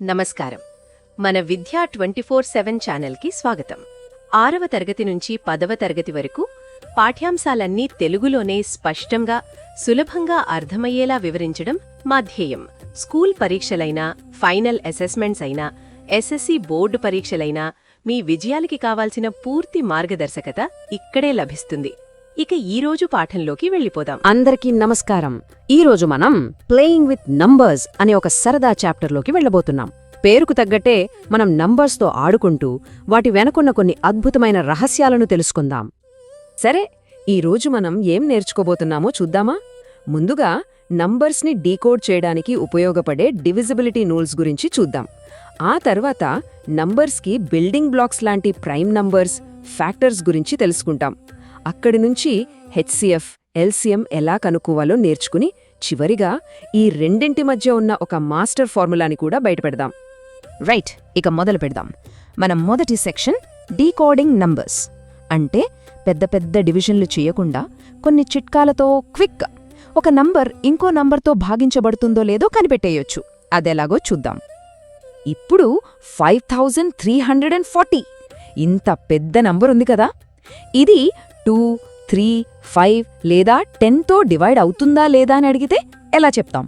నమస్కారం. మన విద్యా 24/7 ఛానల్కి స్వాగతం. 6వ తరగతి నుంచి 10వ తరగతి వరకు పాఠ్యాంశాలన్నీ తెలుగులోనే స్పష్టంగా, సులభంగా అర్థమయ్యేలా వివరించడం మా ధ్యేయం. స్కూల్ పరీక్షలైనా, ఫైనల్ అసెస్మెంట్స్ అయినా, ఎస్ఎస్సి బోర్డు పరీక్షలైనా మీ విజయాలకి కావాల్సిన పూర్తి మార్గదర్శకత ఇక్కడే లభిస్తుంది. ఇక ఈరోజు పాఠంలోకి వెళ్ళిపోదాం. అందరికీ నమస్కారం. ఈరోజు మనం ప్లేయింగ్ విత్ నంబర్స్ అనే ఒక సరదా చాప్టర్లోకి వెళ్ళబోతున్నాం. పేరుకు తగ్గట్టే మనం నంబర్స్తో ఆడుకుంటూ వాటి వెనకున్న కొన్ని అద్భుతమైన రహస్యాలను తెలుసుకుందాం. సరే, ఈరోజు మనం ఏం నేర్చుకోబోతున్నామో చూద్దామా? ముందుగా నంబర్స్ని డీకోడ్ చేయడానికి ఉపయోగపడే డివిజిబిలిటీ రూల్స్ గురించి చూద్దాం. ఆ తర్వాత నంబర్స్కి బిల్డింగ్ బ్లాక్స్ లాంటి ప్రైమ్ నంబర్స్, ఫ్యాక్టర్స్ గురించి తెలుసుకుంటాం. అక్కడి నుంచి హెచ్సిఎఫ్, ఎల్సిఎం ఎలా కనుక్కోవాలో నేర్చుకుని చివరిగా ఈ రెండింటి మధ్య ఉన్న ఒక మాస్టర్ ఫార్ములాని కూడా బయటపెడదాం. రైట్, ఇక మొదలు పెడదాం. మనం మొదటి సెక్షన్ డీకోడింగ్ నంబర్స్ అంటే పెద్ద పెద్ద డివిజన్లు చేయకుండా కొన్ని చిట్కాలతో క్విక్గా ఒక నంబర్ ఇంకో నంబర్తో భాగించబడుతుందో లేదో కనిపెట్టేయొచ్చు. అదెలాగో చూద్దాం. ఇప్పుడు 5340 ఇంత పెద్ద నంబర్ ఉంది కదా, ఇది 2, 3, 5 లేదా 10తో డివైడ్ అవుతుందా లేదా అని అడిగితే ఎలా చెప్తాం?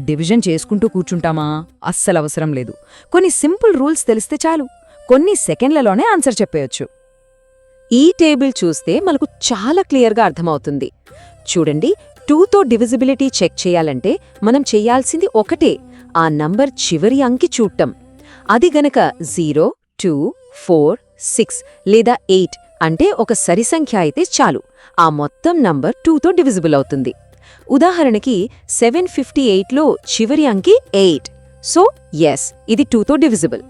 డివిజన్ చేసుకుంటూ కూర్చుంటామా? అస్సలు అవసరం లేదు. కొన్ని సింపుల్ రూల్స్ తెలిస్తే చాలు, కొన్ని సెకండ్లలోనే ఆన్సర్ చెప్పేయొచ్చు. ఈ టేబుల్ చూస్తే మనకు చాలా క్లియర్గా అర్థమవుతుంది. చూడండి, 2తో డివిజిబిలిటీ చెక్ చేయాలంటే మనం చెయ్యాల్సింది ఒకటే, ఆ నంబర్ చివరి అంకి చూడటం. అది గనక 0, 2, 4, 6 లేదా 8 అంటే ఒక సరిసంఖ్య అయితే చాలు, ఆ మొత్తం నంబర్ 2తో డివిజిబుల్ అవుతుంది. ఉదాహరణకి 758లో చివరి అంకి 8, సో ఎస్, ఇది 2తో డివిజిబుల్.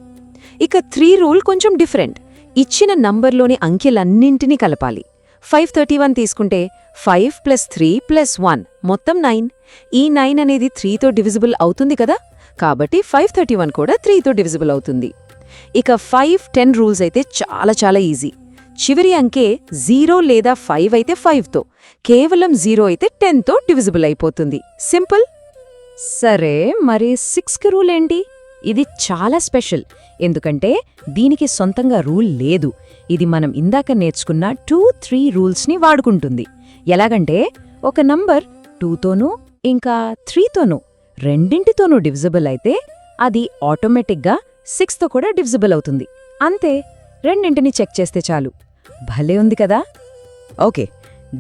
ఇక 3 రూల్ కొంచెం డిఫరెంట్. ఇచ్చిన నంబర్లోని అంకెలన్నింటినీ కలపాలి. 531 తీసుకుంటే 5 + 3 + 1 మొత్తం 9. ఈ 9 అనేది 3తో డివిజిబుల్ అవుతుంది కదా, కాబట్టి 531 కూడా 3తో డివిజిబుల్ అవుతుంది. ఇక 5, 10 రూల్స్ అయితే చాలా చాలా ఈజీ. చివరి అంకే 0 లేదా 5 అయితే 5తో, కేవలం 0 అయితే 10తో డివిజిబుల్ అయిపోతుంది. సింపుల్. సరే, మరి 6కి రూల్ ఏంటి? ఇది చాలా స్పెషల్, ఎందుకంటే దీనికి సొంతంగా రూల్ లేదు. ఇది మనం ఇందాక నేర్చుకున్న 2, 3 రూల్స్ని వాడుకుంటుంది. ఎలాగంటే ఒక నంబర్ 2తోనూ ఇంకా 3తోనూ రెండింటితోనూ డివిజిబుల్ అయితే అది ఆటోమేటిక్గా 6తో కూడా డివిజిబుల్ అవుతుంది. అంతే, రెండింటిని చెక్ చేస్తే చాలు. భలే ఉంది కదా. ఓకే,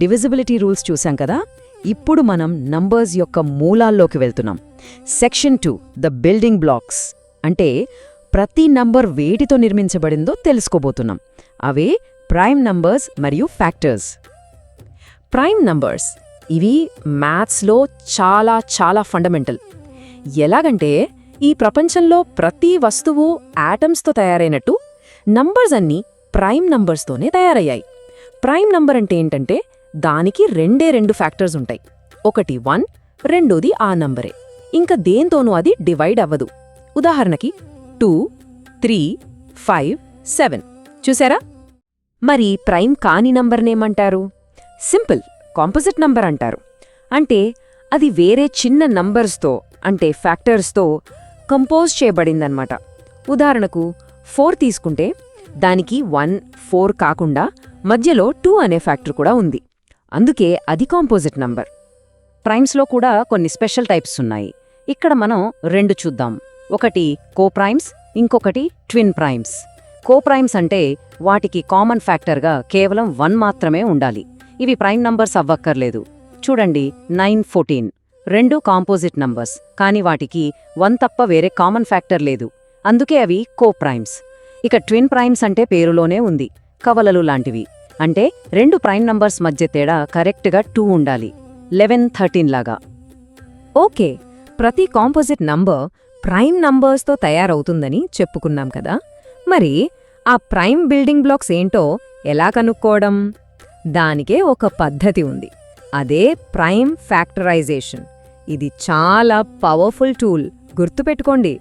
డివిజిబిలిటీ రూల్స్ చూసాం కదా. ఇప్పుడు మనం నంబర్స్ యొక్క మూలాల్లోకి వెళ్తున్నాం. సెక్షన్ 2 ద బిల్డింగ్ బ్లాక్స్ అంటే ప్రతి నంబర్ వేటితో నిర్మించబడిందో తెలుసుకోబోతున్నాం. అవే ప్రైమ్ నంబర్స్ మరియు ఫ్యాక్టర్స్. ప్రైమ్ నంబర్స్ ఇవి మ్యాథ్స్లో చాలా చాలా ఫండమెంటల్. ఎలాగంటే ఈ ప్రపంచంలో ప్రతి వస్తువు యాటమ్స్తో తయారైనట్టు నంబర్స్ అన్నీ ప్రైమ్ నంబర్స్తోనే తయారయ్యాయి. ప్రైమ్ నంబర్ అంటే ఏంటంటే దానికి రెండు ఫ్యాక్టర్స్ ఉంటాయి. ఒకటి 1, రెండోది ఆ నంబరే. ఇంకా దేంతోనూ అది డివైడ్ అవ్వదు. ఉదాహరణకి 2, 3, 5, 7 చూసారా? మరి ప్రైమ్ కాని నంబర్నేమంటారు? సింపుల్, కాంపోజిట్ నంబర్ అంటారు. అంటే అది వేరే చిన్న నంబర్స్తో అంటే ఫ్యాక్టర్స్తో కంపోజ్ చేయబడిందన్నమాట. ఉదాహరణకు 4 తీసుకుంటే దానికి 1, 4 కాకుండా మధ్యలో 2 అనే ఫ్యాక్టర్ కూడా ఉంది. అందుకే అది కాంపోజిట్ నంబర్. ప్రైమ్స్లో కూడా కొన్ని స్పెషల్ టైప్స్ ఉన్నాయి. ఇక్కడ మనం 2 చూద్దాం. ఒకటి కోప్రైమ్స్, ఇంకొకటి ట్విన్ ప్రైమ్స్. కోప్రైమ్స్ అంటే వాటికి కామన్ ఫ్యాక్టర్గా కేవలం 1 మాత్రమే ఉండాలి. ఇవి ప్రైమ్ నంబర్స్ అవ్వక్కర్లేదు. చూడండి, 9, 14 రెండు కాంపోజిట్ నంబర్స్, కానీ వాటికి 1 తప్ప వేరే కామన్ ఫ్యాక్టర్ లేదు. అందుకే అవి కోప్రైమ్స్. ఇక ట్విన్ ప్రైమ్స్ అంటే పేరులోనే ఉంది, కవలలు లాంటివి. అంటే 2 ప్రైమ్ నంబర్స్ మధ్య తేడా కరెక్ట్గా 2 ఉండాలి, 11, 13 లాగా. ఓకే, ప్రతి కాంపోజిట్ నంబర్ ప్రైమ్ నంబర్స్తో తయారవుతుందని చెప్పుకున్నాం కదా. మరి ఆ ప్రైమ్ బిల్డింగ్ బ్లాక్స్ ఏంటో ఎలా కనుక్కోవడం? దానికే ఒక పద్ధతి ఉంది. అదే ప్రైమ్ ఫ్యాక్టరైజేషన్. ఇది చాలా పవర్ఫుల్ టూల్, గుర్తుపెట్టుకోండి.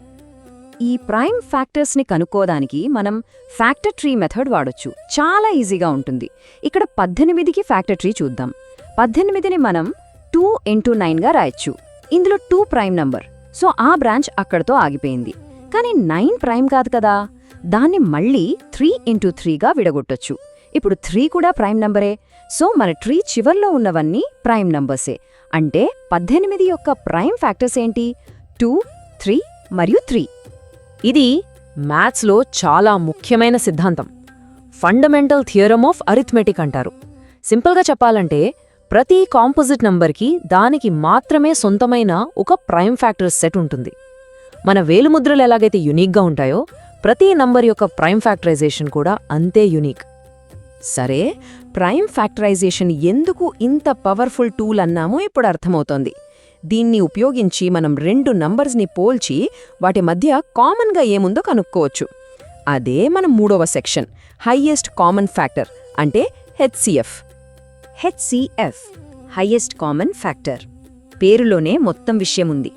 ఈ ప్రైమ్ ఫ్యాక్టర్స్ని కనుక్కోదానికి మనం ఫ్యాక్టర్ ట్రీ మెథడ్ వాడొచ్చు. చాలా ఈజీగా ఉంటుంది. ఇక్కడ 18కి ఫ్యాక్టర్ ట్రీ చూద్దాం. 18ని మనం 2 × 9గా రాయొచ్చు. ఇందులో 2 ప్రైమ్ నంబర్, సో ఆ బ్రాంచ్ అక్కడతో ఆగిపోయింది. కానీ 9 ప్రైమ్ కాదు కదా, దాన్ని మళ్ళీ 3 ఇంటూ 3గా విడగొట్టొచ్చు. ఇప్పుడు 3 కూడా ప్రైమ్ నంబరే. సో మన ట్రీ చివర్లో ఉన్నవన్నీ ప్రైమ్ నంబర్సే. అంటే 18 యొక్క ప్రైమ్ ఫ్యాక్టర్స్ ఏంటి? 2, 3 మరియు 3. ఇది మ్యాథ్స్లో చాలా ముఖ్యమైన సిద్ధాంతం, ఫండమెంటల్ థియరమ్ ఆఫ్ అరిథ్మెటిక్ అంటారు. సింపుల్గా చెప్పాలంటే ప్రతి కాంపోజిట్ నంబర్కి దానికి మాత్రమే సొంతమైన ఒక ప్రైమ్ ఫ్యాక్టర్స్ సెట్ ఉంటుంది. మన వేలుముద్రలు ఎలాగైతే యునిక్గా ఉంటాయో ప్రతి నంబర్ యొక్క ప్రైమ్ ఫ్యాక్టరైజేషన్ కూడా అంతే యునిక్. సరే, ప్రైమ్ ఫ్యాక్టరైజేషన్ ఎందుకు ఇంత పవర్ఫుల్ టూల్ అన్నామో ఇప్పుడు అర్థమవుతోంది. దీన్ని ఉపయోగించి మనం 2 నంబర్స్ని పోల్చి వాటి మధ్య కామన్గా ఏముందో కనుక్కోవచ్చు. అదే మన 3వ సెక్షన్, హైయెస్ట్ కామన్ ఫ్యాక్టర్ అంటే HCF. HCF highest common factor. పేరులోనే మొత్తం విషయముంది.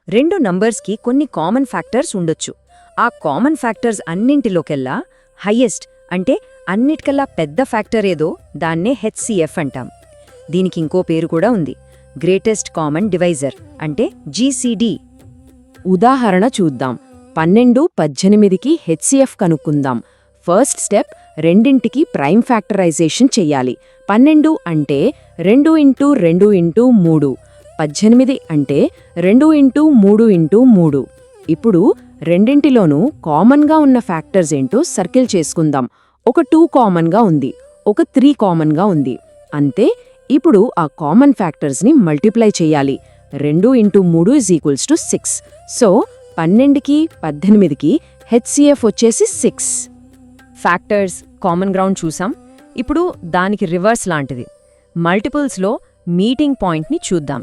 2 నంబర్స్కి కొన్ని కామన్ ఫ్యాక్టర్స్ ఉండొచ్చు. ఆ కామన్ ఫ్యాక్టర్స్ అన్నింటిలోకెల్లా హైయెస్ట్ అంటే అన్నిటికల్లా పెద్ద ఫ్యాక్టర్ ఏదో దాన్నే హెచ్సిఎఫ్ అంటాం. దీనికి ఇంకో పేరు కూడా ఉంది, గ్రేటెస్ట్ కామన్ డివైజర్ అంటే జీసీడీ. ఉదాహరణ చూద్దాం. 12, 18కి హెచ్సిఎఫ్ కనుక్కుందాం. ఫస్ట్ స్టెప్, రెండింటికి ప్రైమ్ ఫ్యాక్టరైజేషన్ చెయ్యాలి. 12 అంటే 2 ఇంటూ 2 ఇంటూ 3, 18 అంటే 2 ఇంటూ 3 ఇంటూ 3. ఇప్పుడు రెండింటిలోనూ కామన్గా ఉన్న ఫ్యాక్టర్స్ ఏంటో సర్కిల్ చేసుకుందాం. ఒక 2 కామన్గా ఉంది, ఒక 3 కామన్గా ఉంది. అంతే. ఇప్పుడు ఆ కామన్ ఫ్యాక్టర్స్ని మల్టిప్లై చెయ్యాలి. 2 ఇంటూ 3 = 6. సో 12కి 18కి హెచ్సిఎఫ్ వచ్చేసి 6. ఫ్యాక్టర్స్, కామన్ గ్రౌండ్ చూసాం. ఇప్పుడు దానికి రివర్స్ లాంటిది, మల్టిపుల్స్లో మీటింగ్ పాయింట్ని చూద్దాం.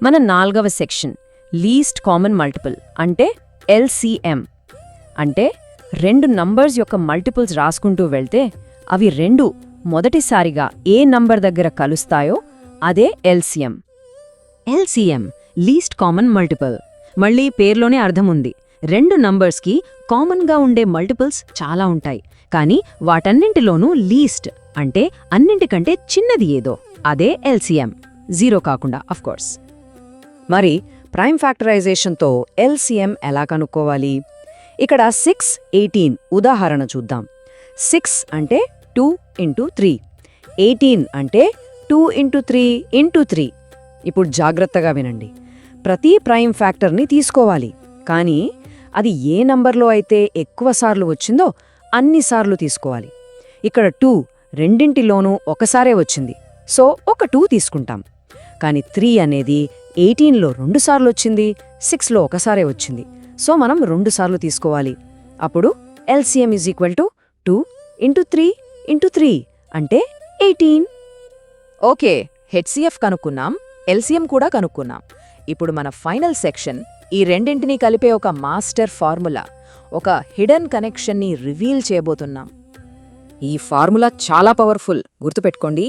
మన 4వ సెక్షన్, లీస్ట్ కామన్ మల్టిపుల్ అంటే ఎల్సిఎం. అంటే 2 నంబర్స్ యొక్క మల్టిపుల్స్ రాసుకుంటూ వెళ్తే అవి 2 మొదటిసారిగా ఏ నంబర్ దగ్గర కలుస్తాయో అదే LCM. LCM least common multiple. మళ్ళీ పేర్లోనే అర్థముంది. 2 నంబర్స్కి కామన్గా ఉండే మల్టిపుల్స్ చాలా ఉంటాయి, కానీ వాటన్నింటిలోనూ లీస్ట్ అంటే అన్నింటికంటే చిన్నది ఏదో అదే ఎల్సిఎం, 0 కాకుండా అఫ్కోర్స్. మరి ప్రైమ్ ఫ్యాక్టరైజేషన్తో ఎల్సిఎం ఎలా కనుక్కోవాలి? ఇక్కడ 6, 18 ఉదాహరణ చూద్దాం. 6 అంటే 2 ఇంటూ 3, 18 అంటే 2 ఇంటూ 3 ఇంటూ 3. ఇప్పుడు జాగ్రత్తగా వినండి. ప్రతి ప్రైమ్ ఫ్యాక్టర్ని తీసుకోవాలి, కానీ అది ఏ నంబర్లో అయితే ఎక్కువసార్లు వచ్చిందో అన్నిసార్లు తీసుకోవాలి. ఇక్కడ 2 రెండింటిలోనూ ఒకసారే వచ్చింది, సో ఒక 2 తీసుకుంటాం. కానీ 3 అనేది 18లో 2 సార్లు వచ్చింది, 6లో ఒకసారే వచ్చింది, సో మనం 2 సార్లు తీసుకోవాలి. అప్పుడు ఎల్సిఎం = 2 ఇంటూ 3 ఇంటూ 3 అంటే 18. ఓకే, హెచ్సిఎఫ్ కనుక్కున్నాం, ఎల్సిఎం కూడా కనుక్కున్నాం. ఇప్పుడు మన ఫైనల్ సెక్షన్, ఈ రెండింటినీ కలిపే ఒక మాస్టర్ ఫార్ములా, ఒక హిడెన్ కనెక్షన్ని రివీల్ చేయబోతున్నాం. ఈ ఫార్ములా చాలా పవర్ఫుల్, గుర్తుపెట్టుకోండి.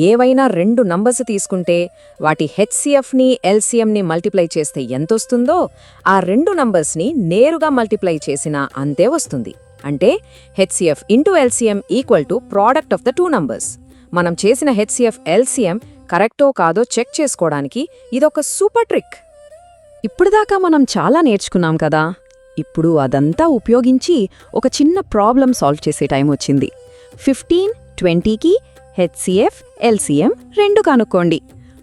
ఏవైనా 2 నంబర్స్ తీసుకుంటే వాటి హెచ్సిఎఫ్ని ఎల్సిఎంని మల్టిప్లై చేస్తే ఎంతొస్తుందో ఆ 2 నంబర్స్ని నేరుగా మల్టిప్లై చేసినా అంతే వస్తుంది. అంటే HCF into LCM = product of the 2 numbers. మనం చేసిన హెచ్సిఎఫ్ ఎల్సిఎం కరెక్టో కాదో చెక్ చేసుకోవడానికి ఇదొక సూపర్ ట్రిక్. ఇప్పుడుదాకా మనం చాలా నేర్చుకున్నాం కదా, ఇప్పుడు అదంతా ఉపయోగించి ఒక చిన్న ప్రాబ్లం సాల్వ్ చేసే టైం వచ్చింది. 15, 20కి హెచ్సిఎఫ్ ఎల్సిఎం 2 కనుక్కోండి.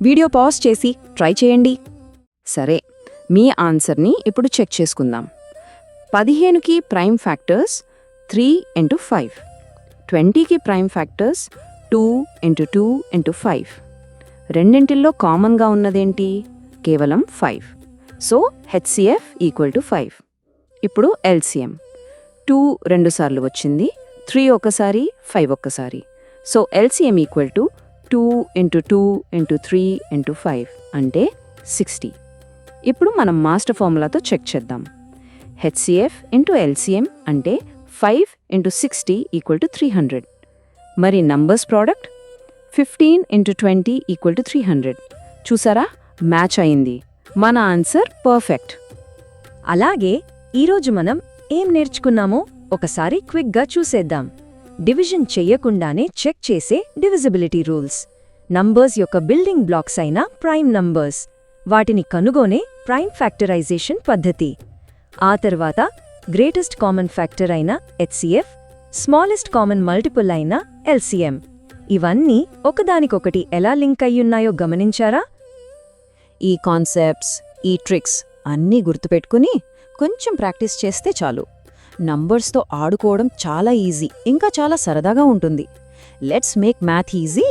వీడియో పాజ్ చేసి ట్రై చేయండి. సరే, మీ ఆన్సర్ని ఇప్పుడు చెక్ చేసుకుందాం. 15కి ప్రైమ్ ఫ్యాక్టర్స్ 3 ఇంటూ 5, 20కి ప్రైమ్ ఫ్యాక్టర్స్ 2 ఇంటూ 2 ఇంటూ 5. రెండింటిల్లో కామన్గా ఉన్నదేంటి? కేవలం 5. So HCF = 5. ఇప్పుడు ఎల్సిఎం 2 2 సార్లు వచ్చింది, 3 ఒకసారి, 5 ఒక్కసారి. So LCM = 2 into 2 into 3 into 5 అంటే 60. ఇప్పుడు మనం మాస్టర్ ఫార్ములాతో చెక్ చేద్దాం. హెచ్సిఎఫ్ ఇంటూ ఎల్సిఎం అంటే 5 ఇంటూ 60 = 300. మరి నంబర్స్ ప్రోడక్ట్ 15 ఇంటూ 20 = 300. చూసారా, మ్యాచ్ అయింది. మన ఆన్సర్ పర్ఫెక్ట్. అలాగే ఈరోజు మనం ఏం నేర్చుకున్నామో ఒకసారి క్విక్గా చూసేద్దాం. డివిజన్ చెయ్యకుండానే చెక్ చేసే డివిజిబిలిటీ రూల్స్, నంబర్స్ యొక్క బిల్డింగ్ బ్లాక్స్ అయిన ప్రైమ్ నంబర్స్, వాటిని కనుగొనే ప్రైమ్ ఫ్యాక్టరైజేషన్ పద్ధతి, ఆ తర్వాత గ్రేటెస్ట్ కామన్ ఫ్యాక్టర్ అయిన హెచ్సిఎఫ్, స్మాలెస్ట్ కామన్ మల్టిపుల్ అయిన ఎల్సిఎం. ఇవన్నీ ఒకదానికొకటి ఎలా లింక్ అయ్యున్నాయో గమనించారా? ఈ కాన్సెప్ట్స్, ఈ ట్రిక్స్ అన్నీ గుర్తుపెట్టుకుని కొంచెం ప్రాక్టీస్ చేస్తే చాలు. నంబర్స్తో ఆడుకోవడం చాలా ఈజీ, ఇంకా చాలా సరదాగా ఉంటుంది. Let's make math easy.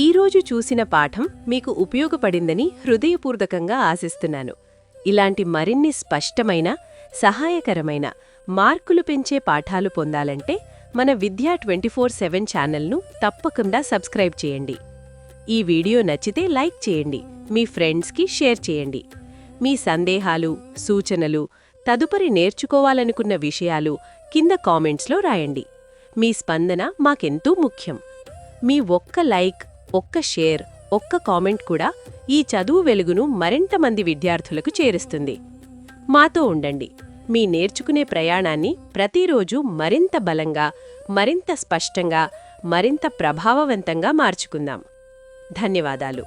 ఈరోజు చూసిన పాఠం మీకు ఉపయోగపడిందని హృదయపూర్వకంగా ఆశిస్తున్నాను. ఇలాంటి మరిన్ని స్పష్టమైన, సహాయకరమైన, మార్కులు పెంచే పాఠాలు పొందాలంటే మన విద్యా 24/7 ఛానల్ను తప్పకుండా సబ్స్క్రైబ్ చేయండి. ఈ వీడియో నచ్చితే లైక్ చేయండి, మీ ఫ్రెండ్స్కి షేర్ చేయండి. మీ సందేహాలు, సూచనలు, తదుపరి నేర్చుకోవాలనుకున్న విషయాలు కింద కామెంట్స్లో రాయండి. మీ స్పందన మాకెంతో ముఖ్యం. మీ ఒక్క లైక్, ఒక్క షేర్, ఒక్క కామెంట్ కూడా ఈ చదువు వెలుగును మరింత మంది విద్యార్థులకు చేరుస్తుంది. మాతో ఉండండి. మీ నేర్చుకునే ప్రయాణాన్ని ప్రతిరోజు మరింత బలంగా, మరింత స్పష్టంగా, మరింత ప్రభావవంతంగా మార్చుకుందాం. ధన్యవాదాలు.